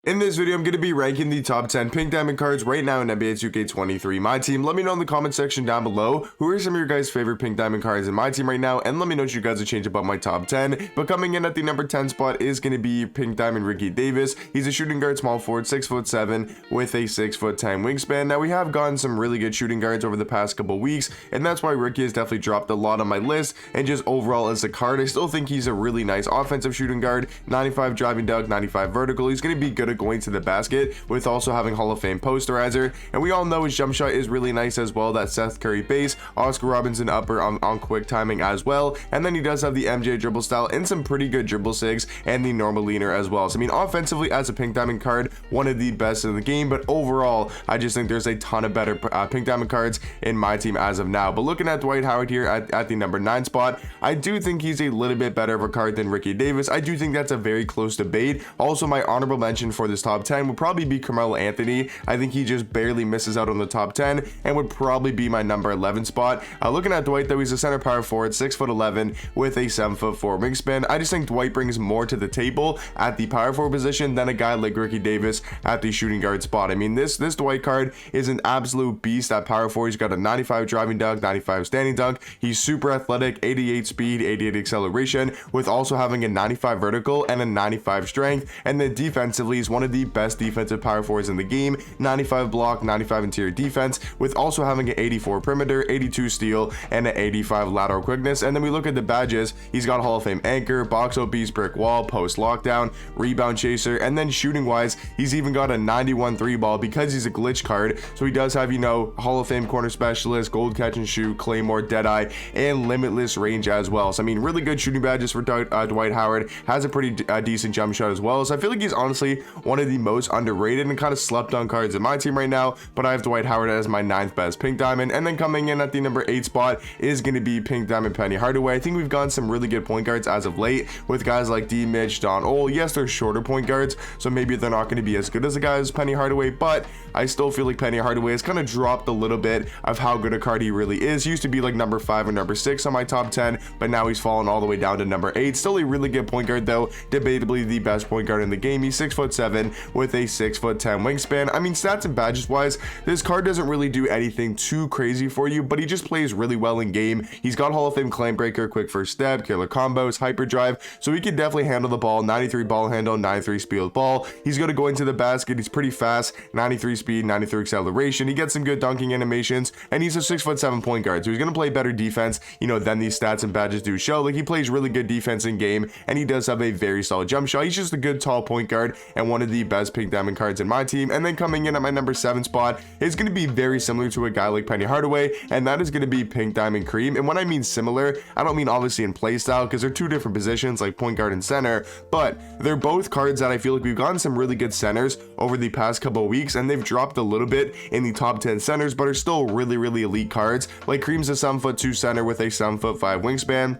In this video, I'm going to be ranking the top 10 pink diamond cards right now in NBA 2K23 My Team. Let me know in the comment section down below who are some of your guys' favorite pink diamond cards in My Team right now, and let me know what you guys would change about my top 10. But coming in at the number 10 spot is going to be pink diamond Ricky Davis. He's a shooting guard, small forward, 6'7" with a 6'10" wingspan. Now we have gotten some really good shooting guards over the past couple weeks, and that's why Ricky has definitely dropped a lot on my list. And just overall as a card, I still think he's a really nice offensive shooting guard. 95 driving dunk, 95 vertical. He's going to be good at going to the basket, with also having Hall of Fame posterizer, and we all know his jump shot is really nice as well. That Seth Curry base, Oscar Robinson upper on quick timing as well, and then he does have the MJ dribble style and some pretty good dribble sigs and the normal leaner as well. So I mean, offensively as a pink diamond card, one of the best in the game, but overall I just think there's a ton of better pink diamond cards in my team as of now. But looking at Dwight Howard here at the number 9 spot, I do think he's a little bit better of a card than Ricky Davis. I do think that's a very close debate. Also, my honorable mention for this top 10 would probably be Carmelo Anthony. I think he just barely misses out on the top 10 and would probably be my number 11 spot. Looking at Dwight though, he's a center power forward, 6'11" with a 7'4" wingspan. I just think Dwight brings more to the table at the power forward position than a guy like Ricky Davis at the shooting guard spot. I mean, this Dwight card is an absolute beast at power forward. He's got a 95 driving dunk, 95 standing dunk. He's super athletic, 88 speed, 88 acceleration, with also having a 95 vertical and a 95 strength. And then defensively, he's one of the best defensive power forwards in the game. 95 block, 95 interior defense, with also having an 84 perimeter, 82 steal, and an 85 lateral quickness. And then we look at the badges. He's got Hall of Fame anchor, box OPs, brick wall, post lockdown, rebound chaser, and then shooting wise, he's even got a 91 3 ball because he's a glitch card. So he does have, you know, Hall of Fame corner specialist, gold catch and shoot, claymore, deadeye, and limitless range as well. So I mean, really good shooting badges for Dwight Howard. Has a pretty decent jump shot as well. So I feel like he's honestly one of the most underrated and kind of slept on cards in my team right now, but I have Dwight Howard as my 9th best pink diamond. And then coming in at the number 8 spot is going to be pink diamond Penny Hardaway. I think we've gotten some really good point guards as of late with guys like D Mitch, Don Ole. Yes, they're shorter point guards, so maybe they're not going to be as good as the guys Penny Hardaway, but I still feel like Penny Hardaway has kind of dropped a little bit of how good a card he really is. He used to be like number 5 or number 6 on my top 10, but now he's fallen all the way down to number 8. Still a really good point guard though, debatably the best point guard in the game. He's 6'7" with a 6'10" wingspan. I mean, stats and badges wise, this card doesn't really do anything too crazy for you, but he just plays really well in game. He's got Hall of Fame claim breaker, quick first step, killer combos, hyperdrive, so he can definitely handle the ball. 93 ball handle, 93 speed with ball. He's going to go into the basket. He's pretty fast, 93 speed, 93 acceleration. He gets some good dunking animations, and he's a 6'7" point guard, so he's going to play better defense, you know, than these stats and badges do show. Like, he plays really good defense in game, and he does have a very solid jump shot. He's just a good tall point guard and one of the best pink diamond cards in my team. And then coming in at my number 7 spot is going to be very similar to a guy like Penny Hardaway, and that is going to be pink diamond Cream. And when I mean similar, I don't mean obviously in play style, because they're two different positions like point guard and center, but they're both cards that I feel like we've gotten some really good centers over the past couple of weeks, and they've dropped a little bit in the top 10 centers, but are still really elite cards. Like Cream's a 7'2" center with a 7'5" wingspan.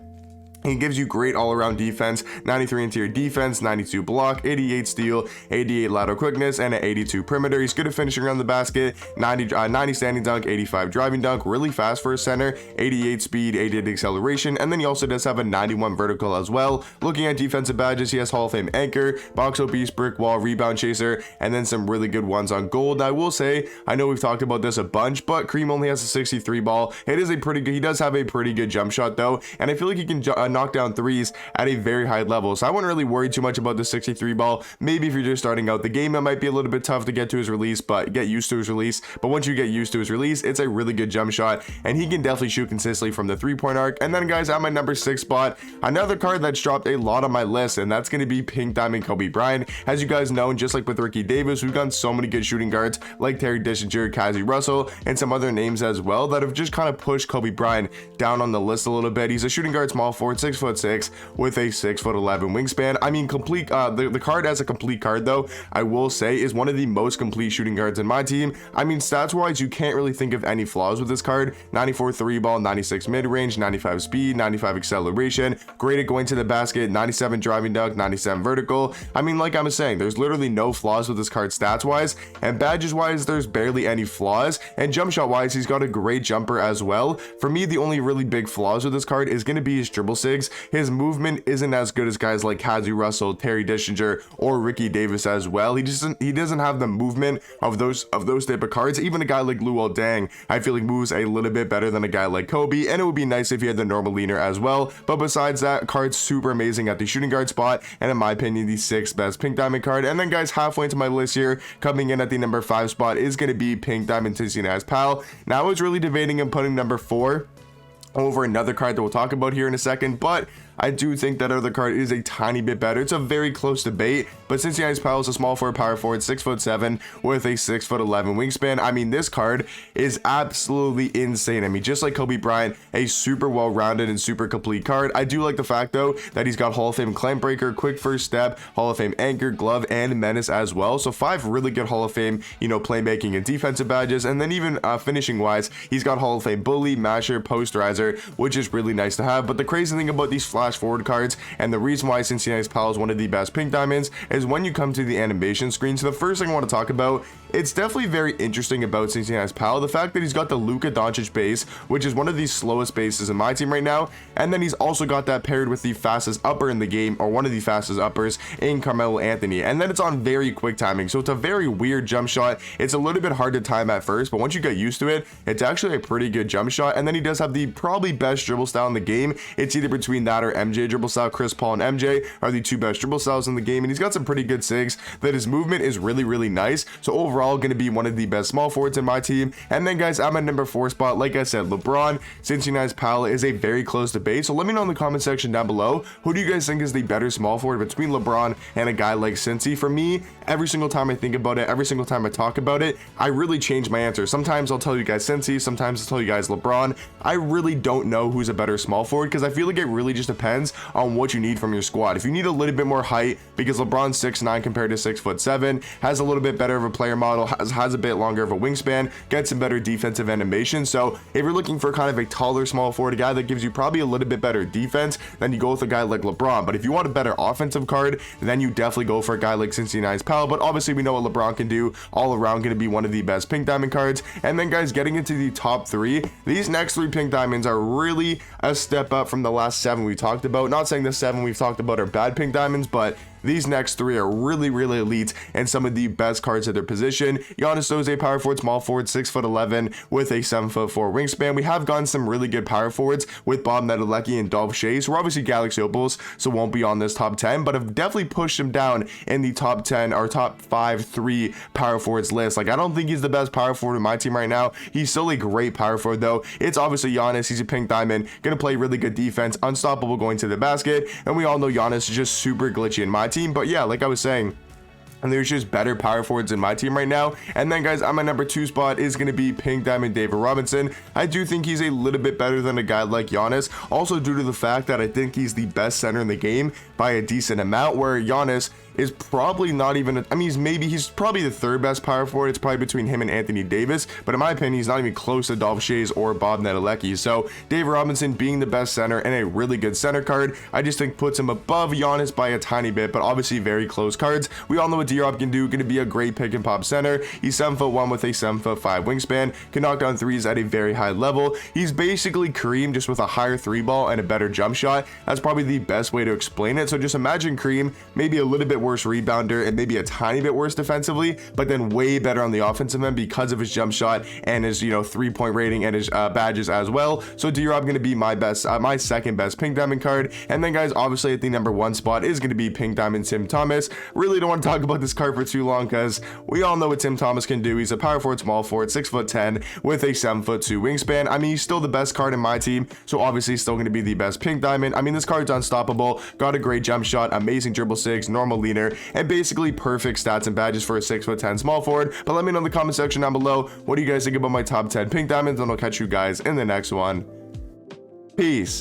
He gives you great all-around defense, 93 interior defense, 92 block, 88 steal, 88 lateral quickness, and an 82 perimeter. He's good at finishing around the basket, 90 standing dunk, 85 driving dunk, really fast for a center, 88 speed, 88 acceleration, and then he also does have a 91 vertical as well. Looking at defensive badges, he has Hall of Fame anchor, box obese, brick wall, rebound chaser, and then some really good ones on gold. Now, I will say, I know we've talked about this a bunch, but Cream only has a 63 ball. It is a pretty good, he does have a pretty good jump shot though, and I feel like he can knock down threes at a very high level, so I wouldn't really worry too much about the 63 ball. Maybe if you're just starting out the game, it might be a little bit tough to get to his release, but get used to his release. But once you get used to his release, it's a really good jump shot, and he can definitely shoot consistently from the 3-point arc. And then guys, at my number 6 spot, another card that's dropped a lot on my list, and that's going to be pink diamond Kobe Bryant. As you guys know, just like with Ricky Davis, we've gotten so many good shooting guards like Terry Dishinger, Kazi Russell, and some other names as well that have just kind of pushed Kobe Bryant down on the list a little bit. He's a shooting guard, small forward, 6'6" with a 6'11" wingspan. I mean, complete the card as a complete card though, I will say, is one of the most complete shooting guards in my team. I mean, stats wise, you can't really think of any flaws with this card. 94 3 ball, 96 mid range, 95 speed, 95 acceleration, great at going to the basket, 97 driving dunk, 97 vertical. I mean, like I was saying, there's literally no flaws with this card stats wise, and badges wise, there's barely any flaws, and jump shot wise, he's got a great jumper as well. For me, the only really big flaws with this card is going to be his dribble sig sigs. His movement isn't as good as guys like Kazu Russell, Terry Dischinger, or Ricky Davis as well. He doesn't have the movement of those type of cards. Even a guy like Luol Deng, I feel like moves a little bit better than a guy like Kobe, and it would be nice if he had the normal leaner as well. But besides that, card's super amazing at the shooting guard spot, and in my opinion, the 6th best pink diamond card. And then guys, halfway into my list here, coming in at the number 5 spot is going to be pink diamond Cincinnati's Pal. Now I was really debating and putting number 4 over another card that we'll talk about here in a second, but I do think that other card is a tiny bit better. It's a very close debate, but Cincinnati's Pal is a small forward, power forward, 6'7" with a 6'11" wingspan. I mean, this card is absolutely insane. I mean, just like Kobe Bryant, a super well-rounded and super complete card. I do like the fact though that he's got Hall of Fame clamp breaker, quick first step, Hall of Fame anchor, glove, and menace as well. So 5 really good Hall of Fame, playmaking and defensive badges, and then even finishing wise, he's got Hall of Fame bully, masher, posterizer, which is really nice to have. But the crazy thing about these flash forward cards, and the reason why Cincinnati's Pal is one of the best pink diamonds, is when you come to the animation screen. So the first thing I want to talk about, it's definitely very interesting about Cincinnati's Pal, the fact that he's got the Luka Doncic base, which is one of the slowest bases in my team right now, and then he's also got that paired with the fastest upper in the game, or one of the fastest uppers in Carmelo Anthony, and then it's on very quick timing. So it's a very weird jump shot. It's a little bit hard to time at first, but once you get used to it, it's actually a pretty good jump shot. And then he does have the probably best dribble style in the game. It's either between that or MJ dribble style. Chris Paul and MJ are the 2 best dribble styles in the game, and he's got some pretty good sigs. That his movement is really nice. So overall, going to be one of the best small forwards in my team. And then guys, I'm at number 4 spot. Like I said, LeBron. Cincinnati's Pal is a very close debate. So let me know in the comment section down below, who do you guys think is the better small forward between LeBron and a guy like Cincy? For me, every single time I think about it, every single time I talk about it, I really change my answer. Sometimes I'll tell you guys Cincy, sometimes I'll tell you guys LeBron. I really don't know who's a better small forward, because I feel like it really just depends on what you need from your squad. If you need a little bit more height, because LeBron's 6'9" compared to 6'7", has a little bit better of a player model, has a bit longer of a wingspan, gets some better defensive animation. So if you're looking for kind of a taller small forward, a guy that gives you probably a little bit better defense, then you go with a guy like LeBron. But if you want a better offensive card, then you definitely go for a guy like Cincinnati's Pal. But obviously we know what LeBron can do all around, going to be one of the best pink diamond cards. And then guys, getting into the top 3, these next 3 pink diamonds are really a step up from the last 7 we talked about. Not saying the 7 we've talked about are bad pink diamonds, but these next 3 are really elite and some of the best cards at their position. Giannis is a power forward, small forward, 6'11" with a 7'4" wingspan. We have gotten some really good power forwards with Bob Medelecki and Dolph Shays, who are obviously Galaxy Opals, so won't be on this top 10, but have definitely pushed him down in the top 10 or top 3 power forwards list. Like, I don't think he's the best power forward in my team right now. He's still a great power forward though. It's obviously Giannis. He's a pink diamond, gonna play really good defense, unstoppable going to the basket, and we all know Giannis is just super glitchy in my team. But yeah, like I was saying, and there's just better power forwards in my team right now. And then guys, on my number 2 spot is going to be pink diamond David Robinson. I do think he's a little bit better than a guy like Giannis, also due to the fact that I think he's the best center in the game by a decent amount, where Giannis is probably not even, he's probably the 3rd best power forward. It's probably between him and Anthony Davis, but in my opinion, he's not even close to Dolph Shays or Bob Medelecki. So David Robinson being the best center and a really good center card, I just think puts him above Giannis by a tiny bit, but obviously very close cards. We all know what D-Rob can do, going to be a great pick and pop center. He's 7'1" with a 7'5" wingspan, can knock down threes at a very high level. He's basically Kareem, just with a higher 3 ball and a better jump shot. That's probably the best way to explain it. So just imagine Kareem, maybe a little bit worse rebounder and maybe a tiny bit worse defensively, but then way better on the offensive end because of his jump shot and his 3-point rating and his badges as well. So D-Rob going to be my best, my 2nd best pink diamond card. And then guys, obviously at the number 1 spot is going to be pink diamond Tim Thomas. Really don't want to talk about this card for too long, because we all know what Tim Thomas can do. He's a power forward, small forward, 6'10" with a 7'2" wingspan. I mean, he's still the best card in my team, so obviously still going to be the best pink diamond. I mean, this card's unstoppable, got a great jump shot, amazing dribble sigs, normal leaner, and basically perfect stats and badges for a 6'10" small forward. But let me know in the comment section down below, what do you guys think about my top 10 pink diamonds, and I'll catch you guys in the next one. Peace.